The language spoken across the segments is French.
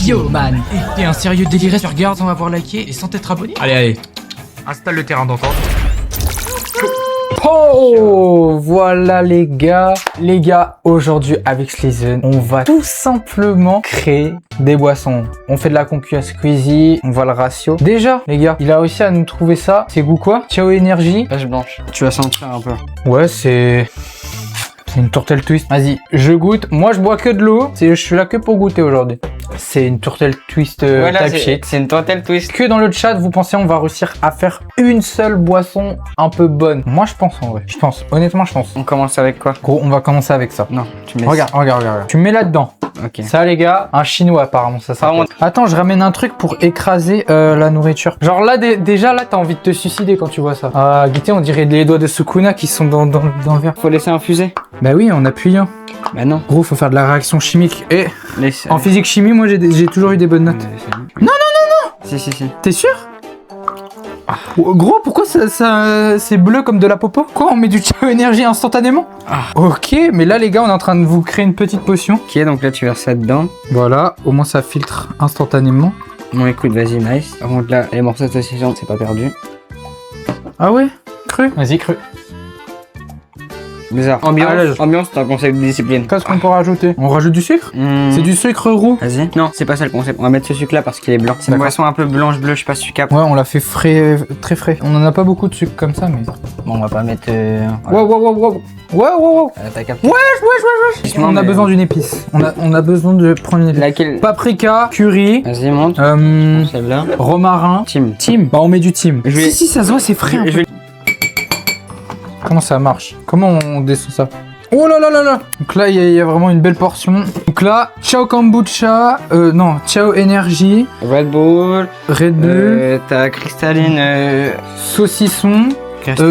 Yo man, t'es un sérieux déliré, tu regardes sans avoir liké et sans t'être abonné? Allez, installe le terrain d'entente. Oh, voilà les gars, aujourd'hui avec Slizen, on va tout simplement créer des boissons. On fait de la concu à Squeezie, on voit le ratio. Déjà, les gars, il a réussi à nous trouver ça. C'est goût quoi? Ciao énergie. Page blanche. Tu vas sentir un peu. Ouais, c'est une tourtelle twist. Vas-y, je goûte. Moi, je bois que de l'eau. Je suis là que pour goûter aujourd'hui. C'est une tourtelle twist voilà, type shit. C'est une tourtelle twist. Que dans le chat, vous pensez on va réussir à faire une seule boisson un peu bonne? Moi, je pense en vrai. Je pense. Honnêtement, je pense. On commence avec quoi? Gros, on va commencer avec ça. Non, tu mets Regarde. Tu mets là-dedans. Ok. Ça, les gars, un chinois apparemment, ça s'appelle. Attends, je ramène un truc pour écraser la nourriture. Genre là, déjà là, t'as envie de te suicider quand tu vois ça. Ah, Guité, on dirait les doigts de Sukuna qui sont dans le verre. Faut laisser infuser. Bah oui, en appuyant. Bah non. Gros, faut faire de la réaction chimique. Et Laisse. en physique chimie, moi, j'ai toujours eu des bonnes notes. Non. Si. T'es sûr? Gros, pourquoi ça c'est bleu comme de la popo? Quoi, on met du Ciao énergie instantanément? Ok, mais là les gars, on est en train de vous créer une petite potion. Ok, donc là tu verses ça dedans. Voilà, au moins ça filtre instantanément. Bon écoute, vas-y, nice. Par contre là, les morceaux de saucisson, c'est pas perdu. Ah ouais? Cru? Vas-y, cru. Bizarre. Allez. Ambiance, c'est un concept de discipline. Qu'est-ce qu'on peut rajouter? On rajoute du sucre? C'est du sucre roux. Vas-y. Non, c'est pas ça le concept. On va mettre ce sucre là parce qu'il est blanc. C'est une boisson un peu blanche-bleu, je sais pas si tu captes. Ouais, on l'a fait frais, très frais. On en a pas beaucoup de sucre comme ça, mais... Bon, on va pas mettre... Wow. Wow. T'as capté. Wesh. On a besoin d'une épice. On a besoin de prendre une épice. Laquelle? Paprika, curry, Vas-y, monte. Celle-là. romarin. Tim. Bah on met du thym. Je vais- Si, ça se voit, c'est frais. Je vais... Comment ça marche? Comment on descend ça? Oh là. Donc là, il y a vraiment une belle portion. Donc là, Ciao kombucha, Ciao énergie, Red Bull. Red Bull, T'as cristalline... saucisson,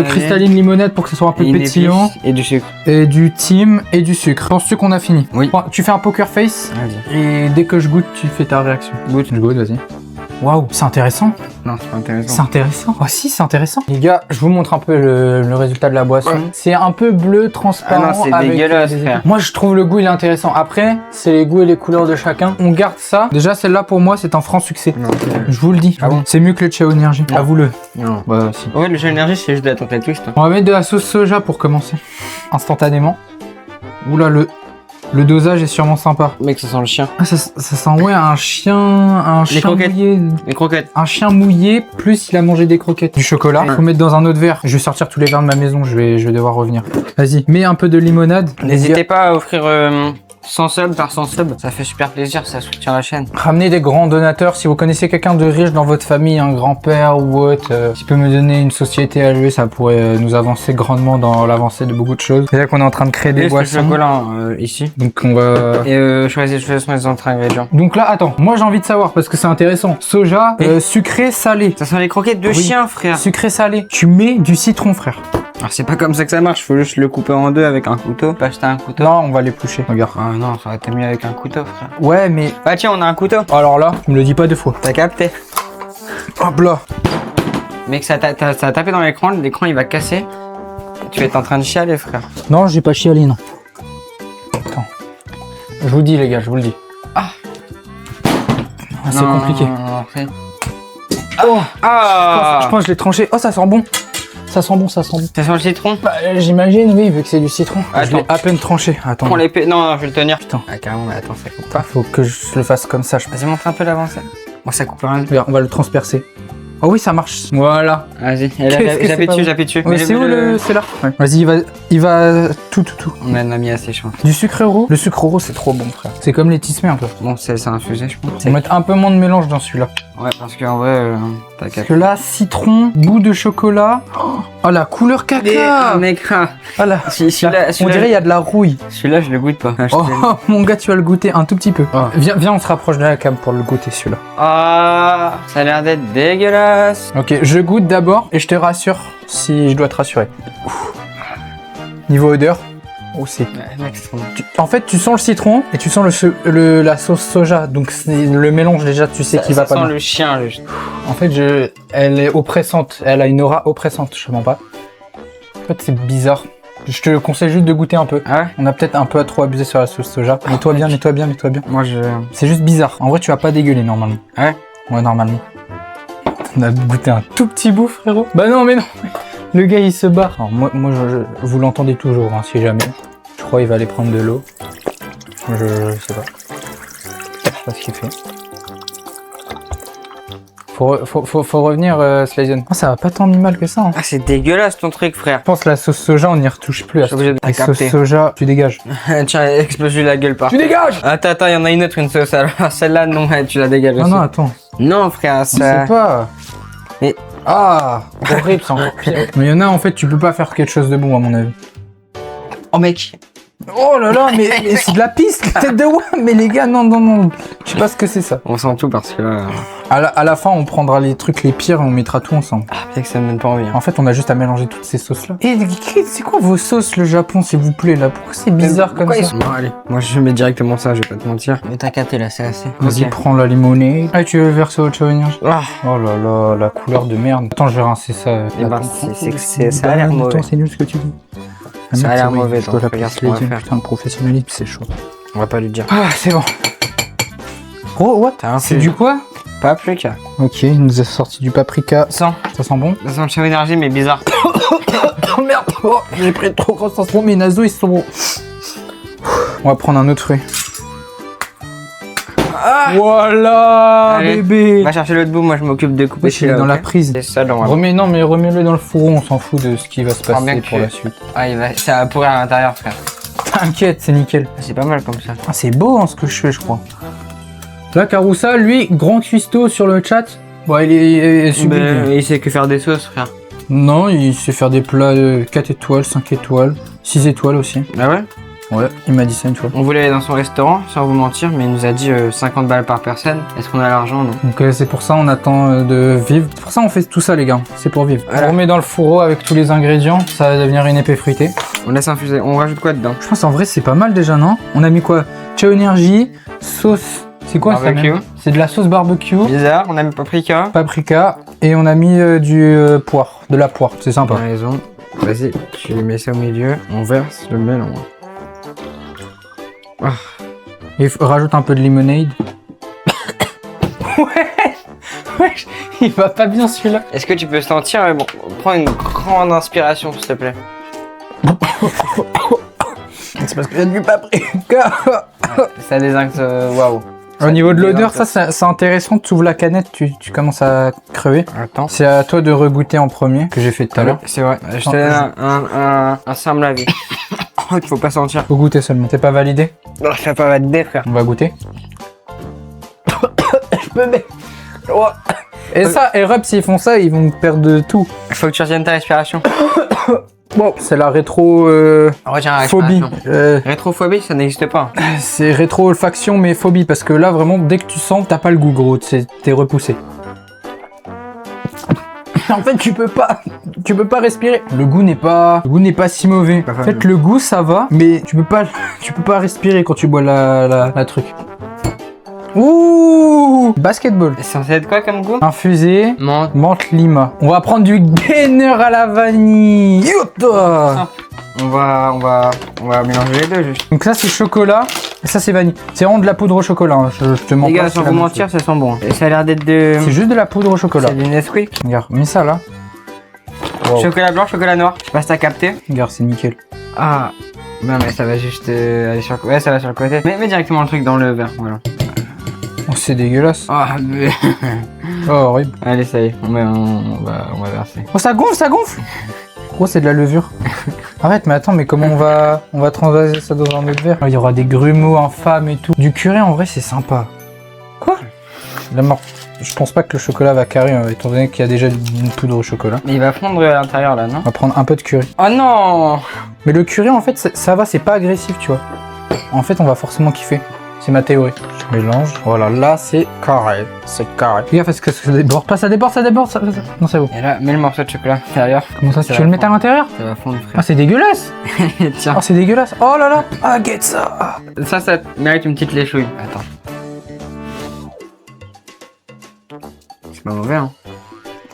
cristalline limonade pour que ce soit un peu et une pétillant, épice et du sucre. et du thym et du sucre. Penses-tu qu'on a fini? Oui. Bon, tu fais un poker face Vas-y. et dès que je goûte, tu fais ta réaction. Goûte. Je goûte, vas-y. Waouh, c'est intéressant. Non, c'est pas intéressant. C'est intéressant. Oh si, c'est intéressant. Les gars, je vous montre un peu le résultat de la boisson. Ouais. C'est un peu bleu, transparent. Ah non, c'est avec dégueulasse, des frère. Moi, je trouve le goût, il est intéressant. Après, c'est les goûts et les couleurs de chacun. On garde ça. Déjà, celle-là, pour moi, c'est un franc succès. Non, Je vous le dis. Ah bon? C'est mieux que le Ciao énergie. Non. Avoue-le. non. Bah, si. Ouais, le jeu énergie, c'est juste de la tourtelle twist. On va mettre de la sauce soja pour commencer. Instantanément. Oula, le dosage est sûrement sympa. Mec, ça sent le chien. Ah, ça sent, ouais, un chien croquettes. mouillé. Les croquettes. Un chien mouillé, plus il a mangé des croquettes. Du chocolat. Ouais. Faut mettre dans un autre verre. Je vais sortir tous les verres de ma maison, je vais devoir revenir. Vas-y, mets un peu de limonade. N'hésitez pas à offrir 100 subs par 100 subs. Ça fait super plaisir, ça soutient la chaîne. Ramenez des grands donateurs. Si vous connaissez quelqu'un de riche dans votre famille, un grand-père ou autre, qui peut me donner une société à lui, ça pourrait nous avancer grandement dans l'avancée de beaucoup de choses. C'est là qu'on est en train de créer des Laisse le boissons. chocolat ici. Donc on va... Et choisis les autres ingrédients. Donc là, attends, moi j'ai envie de savoir parce que c'est intéressant. Soja, sucré, salé. Ça sent les croquettes de Oui. chien, frère. Sucré, salé. Tu mets du citron, frère. Alors c'est pas comme ça que ça marche, faut juste le couper en deux avec un couteau. Pas acheter un couteau. Non, on va l'éplucher. Regarde. Ah non, ça aurait été mieux avec un couteau, frère. Ouais, mais... Ah tiens, on a un couteau. Alors là, tu me le dis pas deux fois. T'as capté? Hop là. Mec, ça a tapé dans l'écran il va casser. Tu vas être en train de chialer, frère. Non, j'ai pas chialé, non. Attends. Je vous dis, les gars, je vous le dis. C'est Non, compliqué. non, c'est- Oh, Ah je pense que je l'ai tranché. Oh, ça sent bon. Ça sent bon. Ça sent le citron? Bah, j'imagine, oui, vu que c'est du citron. Je l'ai Attends. à peine tranché. Attends. Prends l'épée. Non, je vais le tenir. Putain. Ah, carrément, mais attends, ça coupe pas. Faut que je le fasse comme ça, je pense. Vas-y, montre un peu l'avancée. Bon, ça coupe rien. Regarde, on va le transpercer. Oh oui, ça marche. Voilà. Vas-y, Qu'est-ce que c'est pas bon? j'appuie dessus. Ouais, c'est où le... C'est là. Ouais. Vas-y, il va tout. On en a mis assez, je pense. Du sucre roux. Le sucre roux, c'est trop bon, frère. C'est comme les tismés un peu. Bon, c'est infusé, je pense. On va mettre un peu moins de mélange dans celui-là. Ouais, parce qu'en vrai, t'as Parce capté. que là, citron, bout de chocolat. Oh, la couleur caca. Mec, Ah là. On dirait il y a de la rouille. Celui-là, je le goûte pas. Oh, mon gars, tu vas le goûter un tout petit peu. Viens, on se rapproche de la cam pour le goûter celui-là. Ah, ça a l'air d'être dégueulasse. Ok, je goûte d'abord et je te rassure si je dois te rassurer. Ouf. Niveau odeur, aussi. Ouais, mec, c'est trop bon. En fait, tu sens le citron et tu sens la sauce soja. Donc c'est le mélange déjà, tu sais qu'il va pas Ça sent bien. le chien, le... En fait, elle est oppressante. Elle a une aura oppressante, je mens pas. En fait, c'est bizarre. Je te conseille juste de goûter un peu. Ah ouais? On a peut-être un peu trop abusé sur la sauce soja. Mets-toi bien, mets-toi bien, mets-toi bien. Moi je... C'est juste bizarre. En vrai, tu vas pas dégueuler normalement. Ah ouais? Ouais, normalement. On a goûté un tout petit bout, frérot. Bah non, mais non. Le gars, il se barre. Alors, moi vous l'entendez toujours, hein, si jamais. Je crois qu'il va aller prendre de l'eau. Je sais pas. Je sais pas ce qu'il fait. Faut revenir, Slizen. Oh, ça va pas tant mis mal que ça. Hein. Ah, c'est dégueulasse ton truc, frère. Je pense que la sauce soja, on n'y retouche plus. Je suis obligé de la La sauce capter. soja, tu dégages. Tiens, explose-lui la gueule par. Tu dégages! Attends, il y en a une autre, une sauce. Alors, celle-là, non, tu la dégages Non, aussi. non, attends. Non, frère, Je ça... sais pas. Mais- Ah, horrible, c'est encore pire. Mais il y en a, en fait, tu peux pas faire quelque chose de bon, à mon avis. Oh, mec. Oh là là, mais c'est de la piste, la tête de WAM. Mais les gars, non, non, non. Je sais pas ce que c'est ça. On sent tout parce que là... À la fin, on prendra les trucs les pires et on mettra tout ensemble. Ah, mec, ça me donne pas envie. Hein. En fait, on a juste à mélanger toutes ces sauces-là. Et c'est quoi vos sauces, le Japon, s'il vous plaît, là? Pourquoi c'est bizarre comme Pourquoi ça? Bon, allez, moi je mets directement ça, je vais pas te mentir. Mais t'as capté là, c'est assez. Vas-y, Ok. prends la limonade. Ah, tu veux verser autre chose? Ah, Oh là là, la couleur de merde. Attends, je vais rincer ça. Eh ben, ça a l'air mauvais. Attends, c'est nul ce que tu dis. Ah, Ça a merde, l'air c'est vrai, mauvais, je dois donc l'appeler regarde ce qu'on va Slizen. faire. Putain, le professionnalisme, c'est chaud. on va pas lui dire. Ah, c'est bon. Oh, what? T'as un C'est peu- du quoi? Paprika. Ok, il nous a sorti du paprika. Sans. Ça sent bon? Ça sent le chien énergie, mais bizarre. Oh merde! Oh, j'ai pris trop gros sens. Oh, mes naseaux, ils sont... On va prendre un autre fruit. Voilà, Allez. bébé! Va chercher l'autre bout, moi je m'occupe de couper Wesh, il est dans la prise. C'est ça, dans Non, mais remets-le dans le fourreau, on s'en fout de ce qui va se Prends bien passer que pour tu- la suite. Ah, ça va pourrir à l'intérieur, frère. T'inquiète, c'est nickel. C'est pas mal comme ça. Ah, c'est beau hein, ce que je fais, je crois. Là, Caroussa, lui, grand cuistot sur le chat. Bon, il est sublime. Mais il sait que faire des sauces, frère. Non, il sait faire des plats de 4 étoiles, 5 étoiles, 6 étoiles aussi. Ah ouais? Ouais, il m'a dit ça une fois. On voulait aller dans son restaurant, sans vous mentir, mais il nous a dit 50 balles par personne. Est-ce qu'on a l'argent, non? Donc c'est pour ça on attend de vivre. C'est pour ça on fait tout ça les gars, c'est pour vivre. Voilà. On remet dans le fourreau avec tous les ingrédients, ça va devenir une épée fruitée. On laisse infuser. On rajoute quoi dedans? Je pense en vrai c'est pas mal déjà non? On a mis quoi? Chao énergie, sauce, c'est quoi ça Barbecue. même? C'est de la sauce barbecue, Bizarre, on a mis paprika. paprika et on a mis du poire, de la poire, c'est sympa. T'as raison. Vas-y, tu mets ça au milieu. On verse le mélange. Et rajoute un peu de limonade. Ouais, il va pas bien celui-là. Est-ce que tu peux sentir bon, prends une grande inspiration, s'il te plaît. C'est parce qu'il y a du paprika. Ça désingue, waouh. Au niveau de l'odeur, ça c'est intéressant. Tu ouvres la canette, tu commences à crever. Attends. C'est à toi de regoûter en premier, que j'ai fait tout à l'heure. C'est vrai. Je te donne un simple avis. Oh, il faut pas sentir. Faut goûter seulement. C'est pas validé? Non, je fais pas valider, frère. On va goûter. Je me mets. Oh. Et ça, et Rub, s'ils font ça, ils vont perdre tout. Faut que tu retiennes ta respiration. Bon, c'est la rétro Retiens la phobie. respiration. Rétrophobie, ça n'existe pas. C'est rétro olfaction mais phobie parce que là vraiment dès que tu sens t'as pas le goût gros, t'es repoussé. En fait tu peux pas respirer. Le goût n'est pas si mauvais. En fait le goût ça va mais tu peux pas respirer quand tu bois la truc. Ouh, basketball. C'est censé être quoi comme goût? Infusé. Menthe. Menthe lima. On va prendre du gainer à la vanille. Yuta. On va mélanger les deux juste. Donc ça c'est chocolat et ça c'est vanille. C'est vraiment de la poudre au chocolat. Hein. Je te mens Les pas. gars, c'est sans la vous même mentir, chose. ça sent bon. Et ça a l'air d'être de... C'est juste de la poudre au chocolat. C'est du Nesquik. Regarde, mets ça là. Wow. Chocolat blanc, chocolat noir. Je sais pas si t'as capté. Regarde, c'est nickel. Ah. Non mais ça va juste aller sur le côté. Ouais, ça va sur le côté. Mets directement le truc dans le verre, voilà. Oh, c'est dégueulasse. Ah, mais... Oh, horrible. Allez, ça y est, on va verser. Oh, ça gonfle, ça gonfle. Gros, c'est de la levure. Arrête, mais attends, mais comment on va transvaser ça dans un autre verre? Il y aura des grumeaux infâmes et tout. Du curry, en vrai, c'est sympa. Quoi? La mort. Je pense pas que le chocolat va carrer, étant donné qu'il y a déjà une poudre au chocolat. Mais il va fondre à l'intérieur là, non? On va prendre un peu de curry. Oh non! Mais le curry, en fait, ça va, c'est pas agressif, tu vois. En fait, on va forcément kiffer. C'est ma théorie. Je mélange. Voilà, là, c'est carré. C'est carré. Fais gaffe, parce que ça déborde pas, ça déborde. Non, c'est bon. Et là, mets le morceau de chocolat à l'intérieur. Comment ça, Ça tu va veux le mettre à l'intérieur? Ça va fondre, Ah, frère. c'est dégueulasse. Tiens. Oh, c'est dégueulasse. Oh là là. Ah, get ça. Ça mérite une petite léchouille. Attends. C'est pas mauvais, hein?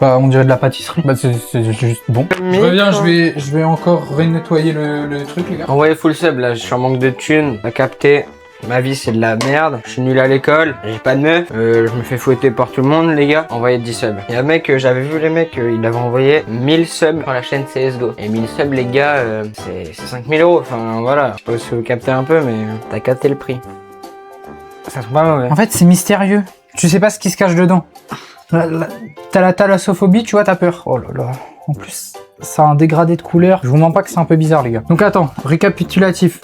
Bah, on dirait de la pâtisserie. Bah, c'est juste bon. Je reviens, je vais encore renettoyer le truc, les gars. Envoyez full sub là, je suis en manque de thunes. T'as capté. Ma vie c'est de la merde, je suis nul à l'école, j'ai pas de meuf, je me fais fouetter par tout le monde les gars. Envoyez 10 subs. Il y a un mec, j'avais vu les mecs, il avait envoyé 1000 subs sur la chaîne CSGO. Et 1000 subs les gars, c'est 5000 €. Enfin voilà, je sais pas si vous captez un peu mais t'as capté le prix. Ça sent pas mauvais. En fait, c'est mystérieux. Tu sais pas ce qui se cache dedans. T'as la thalassophobie, tu vois, t'as peur. Oh là là. En plus, ça a un dégradé de couleur. Je vous mens pas que c'est un peu bizarre, les gars. Donc attends, récapitulatif.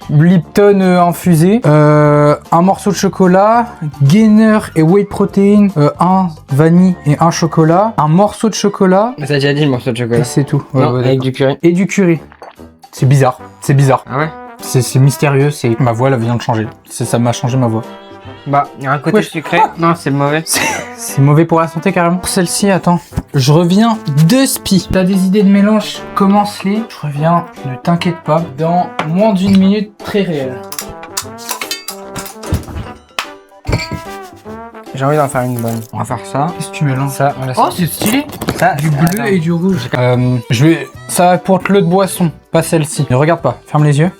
Lipton infusé, un morceau de chocolat, gainer et whey protein, un vanille et un chocolat, un morceau de chocolat. Mais t'as déjà dit le morceau de chocolat. Et c'est tout. Non, avec du curry. Et du curry. C'est bizarre. C'est bizarre. Ah ouais. C'est mystérieux. C'est ma voix, elle vient de changer. Ça m'a changé ma voix. Bah, il y a un côté sucré. Non, c'est mauvais. C'est mauvais pour la santé carrément. Pour celle-ci, attends. Je reviens de spi. T'as des idées de mélange? Commence-les. Je reviens, ne t'inquiète pas. Dans moins d'une minute, très réel. J'ai envie d'en faire une bonne. On va faire ça. Qu'est-ce que tu mélanges? Ça, on laisse Oh, c'est stylé. ça. Du bleu Attends. et du rouge. Ça va pour l'autre boisson, pas celle-ci. Ne regarde pas. Ferme les yeux.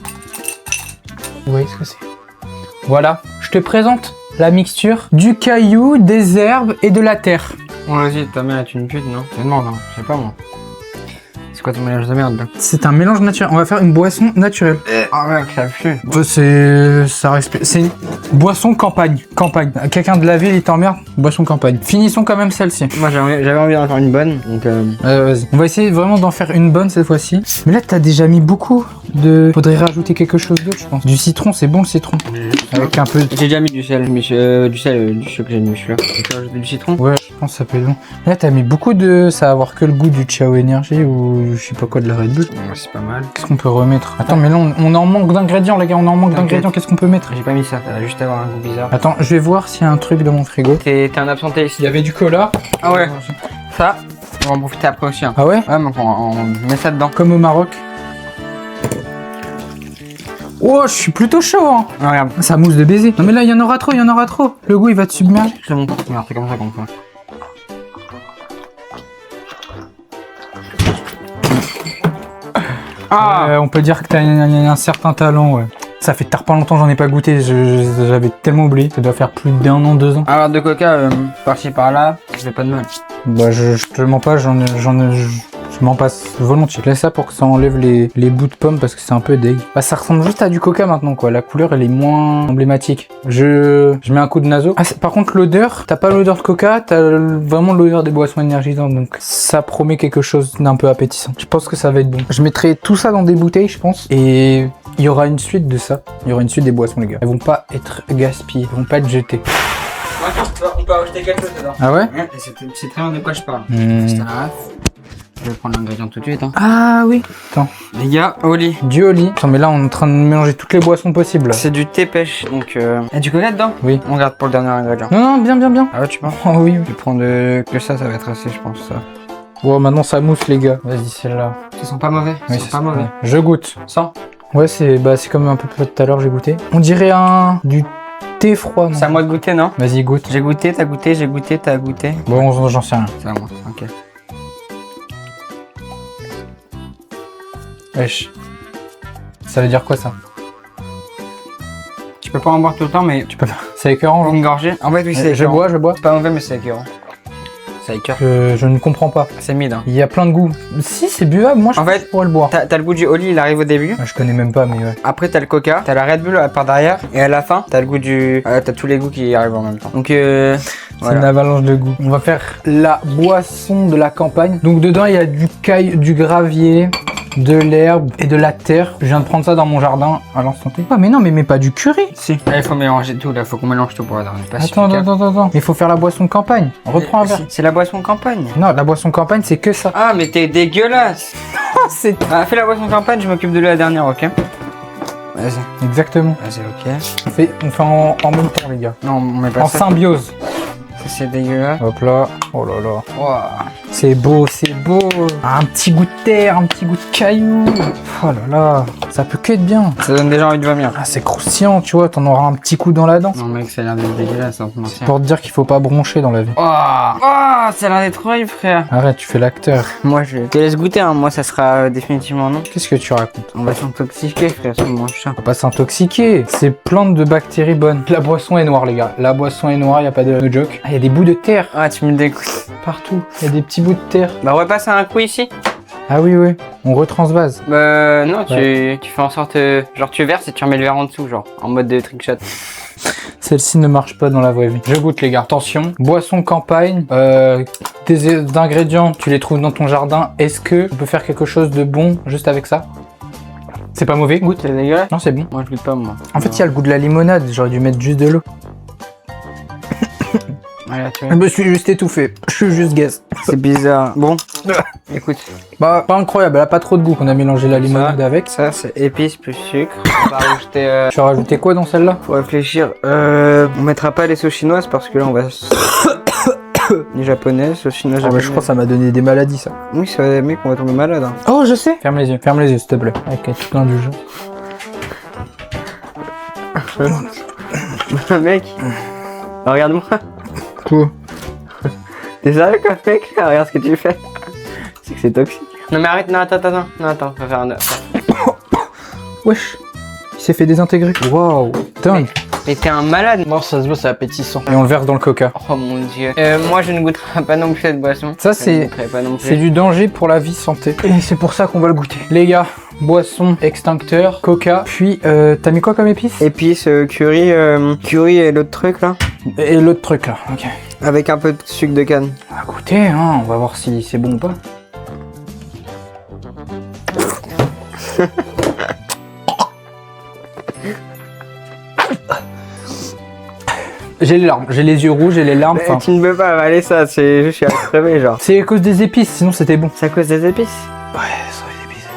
Vous voyez ce que c'est? Voilà. Je te présente la mixture du caillou, des herbes et de la terre. Bon, vas-y, ta mère est une pute, non? Je demande, hein. Je sais pas moi. C'est quoi ton mélange de merde là? C'est un mélange naturel. On va faire une boisson naturelle. Ah ouais, ça pue. C'est une boisson campagne. Campagne. Quelqu'un de la ville, il t'emmerde. Boisson campagne. Finissons quand même celle-ci. Moi j'avais envie d'en faire une bonne, donc Vas-y. On va essayer vraiment d'en faire une bonne cette fois-ci. Mais là, t'as déjà mis beaucoup de... Faudrait rajouter quelque chose d'autre, je pense. Du citron, c'est bon le citron. Avec un peu... J'ai déjà mis du sel, du chocolat de Michelin. Tu peux rajouter du citron? Ouais, je pense que ça peut être bon. Là, t'as mis beaucoup de... Ça va avoir que le goût du Ciao Energy ou je sais pas quoi de la Red Bull. Ouais, c'est pas mal. Qu'est-ce qu'on peut remettre? Attends, mais là, on en manque d'ingrédients, les gars. On en manque d'ingrédients. Qu'est-ce qu'on peut mettre? J'ai pas mis ça, ça va juste avoir un goût bizarre. Attends, je vais voir s'il y a un truc dans mon frigo. T'es un absenté ici. Il y avait du cola. Ah ouais. Ça, on va en profiter après aussi. Hein. Ah ouais? Ouais, donc on met ça dedans. Comme au Maroc. Oh, je suis plutôt chaud, hein. Ah, regarde. Ça mousse de baiser. Non mais là, il y en aura trop, il y en aura trop. Le goût, il va te submerger. C'est bon. Regarde, c'est comme ça qu'on fait. Ah On peut dire que t'as un certain talent, ouais. Ça fait tard pas longtemps, j'en ai pas goûté. J'avais tellement oublié. Ça doit faire plus d'1 an, 2 ans. Alors de coca, par-ci par-là, ça fait pas de mal. Bah, je te mens pas, je m'en passe volontiers. Laisse ça pour que ça enlève les bouts de pomme parce que c'est un peu dégueu. Bah, ça ressemble juste à du coca maintenant, quoi. La couleur, elle est moins emblématique. Je mets un coup de naso. Ah, par contre, l'odeur, t'as pas l'odeur de coca, t'as vraiment l'odeur des boissons énergisantes. Donc, ça promet quelque chose d'un peu appétissant. Je pense que ça va être bon. Je mettrai tout ça dans des bouteilles, je pense. Et il y aura une suite de ça. Il y aura une suite des boissons, les gars. Elles vont pas être gaspillées. Elles vont pas être jetées. On peut rajouter quelque chose dedans. Ah ouais? Ouais, c'est très bien de quoi je parle. Je vais prendre l'ingrédient tout de suite. Hein. Ah oui. Attends. Les gars, Oli. Du Oli. Attends, mais là, on est en train de mélanger toutes les boissons possibles. Là. C'est du thé pêche, donc y a du coca dedans? Oui. On garde pour le dernier ingrédient. Non, non, bien, bien, bien. Ah ouais, tu penses? Oh oui. Je vais prendre que ça va être assez, je pense. Ça. Bon, maintenant, ça mousse, les gars. Vas-y, celle-là. Ils sont pas mauvais. Ils sont pas mauvais. Je goûte. Sans? Ouais, c'est comme un peu tout à l'heure, j'ai goûté. On dirait du thé froid, non? C'est à moi de goûter, non? Vas-y, goûte. J'ai goûté, t'as goûté, j'ai goûté, t'as goûté. Bon, j'en sais rien. C'est à moi, ok. Wesh. Ça veut dire quoi, ça? Tu peux pas en boire tout le temps, mais Tu peux pas. C'est écœurant, genre. une gorgée. En fait, oui, c'est Je écœurant. bois. C'est pas mauvais, mais c'est écœurant. Ça écœure. Je ne comprends pas. C'est mid. Hein. Il y a plein de goûts. Si, c'est buvable, moi, je En pense fait, que je pourrais le boire. T'as le goût du Oli, il arrive au début. Je connais même pas, mais ouais. Après, t'as le coca, t'as la Red Bull par derrière. Et à la fin, t'as le goût du. T'as tous les goûts qui arrivent en même temps. Donc, C'est voilà. une avalanche de goût. On va faire la boisson de la campagne. Donc dedans, il y a du gravier, de l'herbe et de la terre. Je viens de prendre ça dans mon jardin à l'instant T. Ah mais non, mais pas du curry. Si. Là, il faut mélanger tout, là, faut qu'on mélange tout pour la dernière. Attends. Il faut faire la boisson campagne. Reprends un verre. C'est la boisson campagne. Non, la boisson campagne, c'est que ça. Ah, mais t'es dégueulasse. C'est Ah, fais la boisson campagne, je m'occupe de la dernière, ok? Vas-y, exactement. vas-y, ok. On fait en même temps, les gars. Non, on met pas En ça. symbiose. Ça, c'est dégueulasse. Hop là. Oh là là. Wow. C'est beau, c'est beau. Un petit goût de terre, un petit goût de caillou. Oh là là. Ça peut que être bien. Ça donne déjà envie de vomir. Ah, c'est croustillant, tu vois, t'en auras un petit coup dans la dent. Non mec, ça a l'air d'être dégueulasse, sans te mentir. Pour te dire qu'il faut pas broncher dans la vie. Oh, ça a l'air d'être horrible, frère. Arrête, tu fais l'acteur. Moi, je te laisse goûter, hein. Moi, ça sera définitivement non. Qu'est-ce que tu racontes? On va s'intoxiquer, frère, si on mange ça. Faut pas s'intoxiquer. C'est plein de bactéries bonnes. La boisson est noire, les gars. La boisson est noire, y a pas de joke. Ah, y a des bouts de terre Ah, tu me dégoûtes. partout. Y a des petits bouts de terre. Bah, on va passer un coup ici. Ah oui, oui. On retransvase. Non, tu fais en sorte, genre tu verses et tu remets le verre en dessous, genre, en mode de trick shot. Celle-ci ne marche pas dans la vraie vie. Je goûte, les gars. Attention. Boisson campagne. Des ingrédients, tu les trouves dans ton jardin. Est-ce que tu peux faire quelque chose de bon juste avec ça? C'est pas mauvais, goûte. C'est dégueulasse? Non, c'est bon. Moi, je goûte pas, moi. En fait, il y a le goût de la limonade. J'aurais dû mettre juste de l'eau. Voilà, tu Je vois. me suis juste étouffé. Je suis juste gaz. C'est bizarre. Bon, écoute. Bah, pas incroyable. Elle a pas trop de goût qu'on a mélangé la limonade avec. Ça, c'est épices plus sucre. On va rajouter, Tu as rajouté quoi dans celle-là? faut réfléchir. On mettra pas les sauces chinoises parce que là, on va... les japonaises, sauces chinoises Ah bah, japonaises. je crois que ça m'a donné des maladies, ça. Oui, ça va, mec, on va tomber malade. Hein. Oh, je sais. Ferme les yeux, s'il te plaît. Avec un petit indulgent. Mec, regarde-moi. Quoi? T'es sérieux quoi, mec? Regarde ce que tu fais. C'est que c'est toxique. Non mais arrête, non attends. Non attends, faut faire un... Wesh. Il s'est fait désintégrer. Waouh. Dingue. Mais t'es un malade. Bon, ça se voit, c'est appétissant. Et on le verse dans le coca. Oh mon dieu. Moi je ne goûterai pas non plus cette boisson. Ça, Je ne c'est... goûterai pas non plus. C'est du danger pour la vie santé. Et c'est pour ça qu'on va le goûter. Les gars, boisson, extincteur, coca. Puis, t'as mis quoi comme épice? Épices, curry et l'autre truc là. Et l'autre truc là, ok. Avec un peu de sucre de canne. On va goûter, hein. On va voir si c'est bon ou pas. J'ai les larmes, j'ai les yeux rouges, j'ai les larmes. Mais tu ne peux pas avaler ça, c'est juste je suis à crever genre. C'est à cause des épices, sinon c'était bon. C'est à cause des épices. Ouais, ça les épices.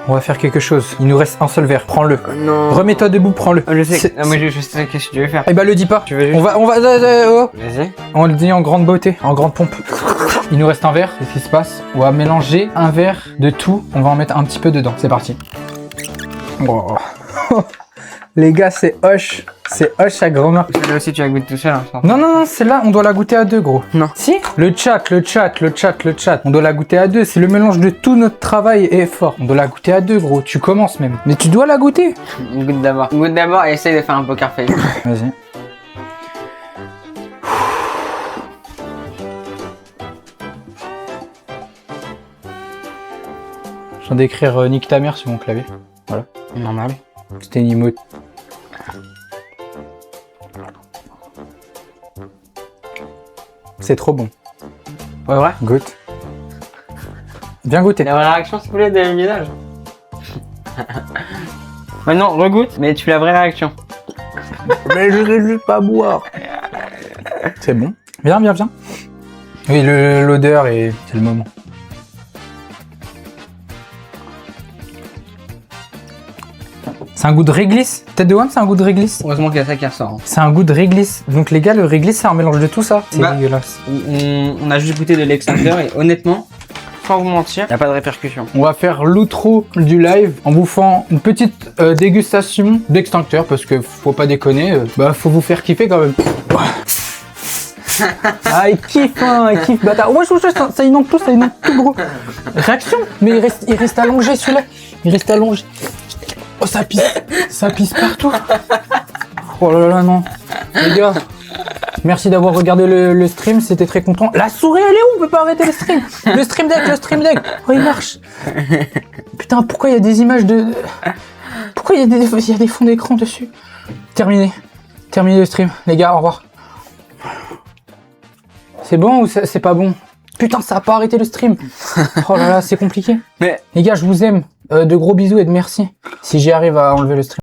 On va faire quelque chose. Il nous reste un seul verre. Prends-le. Non. Remets-toi debout, prends-le. Je sais. C'est- Ah, moi je sais qu'est-ce que tu veux faire. Eh bah le dis pas. Tu veux juste... On va, oh. Vas-y. On le dit en grande beauté, en grande pompe. Il nous reste un verre, qu'est-ce qui se passe? On va mélanger un verre de tout, on va en mettre un petit peu dedans. C'est parti. Oh. Les gars, c'est Hoche. C'est Hoche à grand-mère. Là aussi tu vas goûter tout seul. Hein, Non, celle-là, on doit la goûter à deux, gros. Non. Si? Le chat. On doit la goûter à deux. C'est le mélange de tout notre travail et effort. On doit la goûter à deux, gros. Tu commences même. Mais tu dois la goûter. Goûte d'abord. Goûte d'abord et essaye de faire un poker face. Vas-y. Je viens d'écrire nique ta mère sur mon clavier. Voilà. Normal. C'était une emote. C'est trop bon. Ouais, vrai. Goûte. Viens goûter. La vraie réaction s'il vous plaît des visages. Maintenant regoute, mais tu fais la vraie réaction. Mais je sais juste pas boire. C'est bon. Viens. Oui, l'odeur et c'est le moment. C'est un goût de réglisse. Tête de Wam, c'est un goût de réglisse. Heureusement qu'il y a ça qui ressort. Hein. C'est un goût de réglisse. Donc les gars, le réglisse, c'est un mélange de tout ça. C'est Bah, dégueulasse. On a juste goûté de l'extincteur et honnêtement, sans vous mentir, il n'y a pas de répercussion. On va faire l'outro du live en bouffant une petite dégustation d'extincteur parce que faut pas déconner, bah faut vous faire kiffer quand même. Ah, il kiffe, bâtard. Ouais, ça inonde tout gros. Réaction. Mais il reste allongé celui-là. Il reste allongé. Oh, ça pisse partout. Oh là là, non. Les gars, merci d'avoir regardé le stream, c'était très content. La souris, elle est où? On peut pas arrêter le stream. Le stream deck. Oh, il marche. Putain, pourquoi il y a des images de... Pourquoi il y a des fonds d'écran dessus? Terminé le stream. Les gars, au revoir. C'est bon ou c'est pas bon? Putain, ça a pas arrêté le stream. Oh là là, c'est compliqué. Mais les gars, je vous aime. De gros bisous et de merci. Si j'y arrive à enlever le stream.